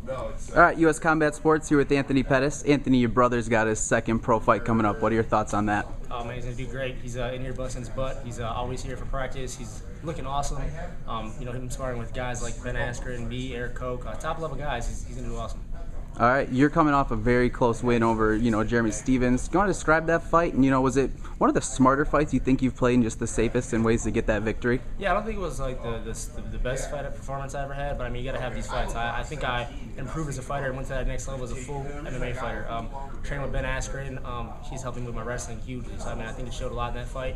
All right, U.S. Combat Sports here with Anthony Pettis. Anthony, your brother's got his second pro fight coming up. What are your thoughts on that? Oh man, he's gonna do great. He's in here busting his butt. He's always here for practice. He's looking awesome. Him sparring with guys like Ben Henderson, me, Eric Koch, top level guys. He's gonna do awesome. All right, you're coming off a very close win over, Jeremy Stevens. Do you want to describe that fight? And, was it one of the smarter fights you think you've played and just the safest in ways to get that victory? Yeah, I don't think it was like the best fight performance I ever had, but I mean, you got to have these fights. I think I improved as a fighter and went to that next level as a full MMA fighter. Training with Ben Henderson, he's helping with my wrestling hugely. So, I mean, I think it showed a lot in that fight.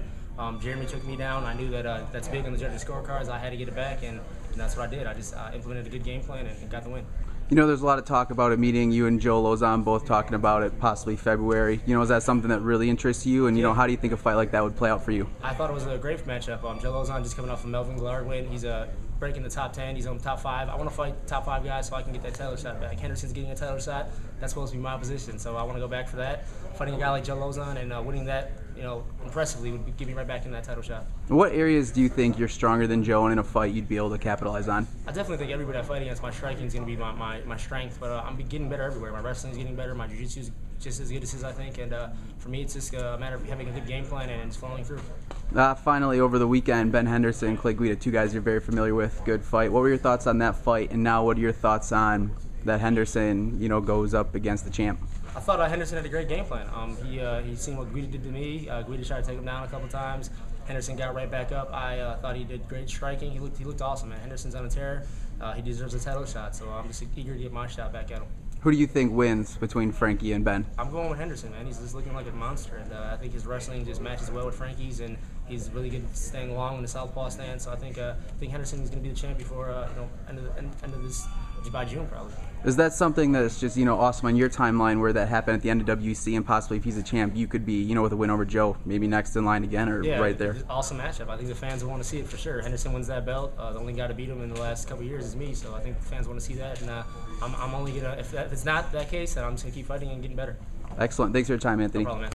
Jeremy took me down. I knew that that's big on the judges' scorecards. I had to get it back, and that's what I did. I just implemented a good game plan and got the win. There's a lot of talk about a meeting, you and Joe Lauzon both talking about it, possibly February. Is that something that really interests you? And, how do you think a fight like that would play out for you? I thought it was a great matchup. Joe Lauzon just coming off a Melvin Gillard win. He's breaking the top 10. He's on top 5. I want to fight top 5 guys so I can get that title shot back. Henderson's getting a title shot. That's supposed to be my position, so I want to go back for that. Fighting a guy like Joe Lauzon and winning that, impressively would get me right back in that title shot. What areas do you think you're stronger than Joe, and in a fight you'd be able to capitalize on? I definitely think everybody I fight against, my striking is going to be my strength, but I'm getting better everywhere. My wrestling is getting better. My jiu-jitsu is just as good as his, I think, and for me it's just a matter of having a good game plan and just following through. Finally, over the weekend, Ben Henderson and Clay Guida, two guys you're very familiar with. Good fight. What were your thoughts on that fight, and now what are your thoughts on that Henderson, goes up against the champ? I thought Henderson had a great game plan. He seen what Guida did to me. Guida tried to take him down a couple times. Henderson got right back up. I thought he did great striking. He looked awesome, man. Henderson's on a tear. He deserves a title shot, so I'm just eager to get my shot back at him. Who do you think wins between Frankie and Ben? I'm going with Henderson, man. He's just looking like a monster, and I think his wrestling just matches well with Frankie's, and he's really good staying long in the southpaw stance. So I think Henderson is going to be the champ before end of this by June probably. Is that something that's just awesome on your timeline where that happened at the end of WC, and possibly if he's a champ you could be with a win over Joe, maybe next in line again or right there? Yeah, awesome matchup. I think the fans will want to see it for sure. Henderson wins that belt. The only guy to beat him in the last couple of years is me, so I think the fans want to see that, and I'm only gonna if it's not that case, then I'm just gonna keep fighting and getting better. Excellent. Thanks for your time, Anthony. No problem, man.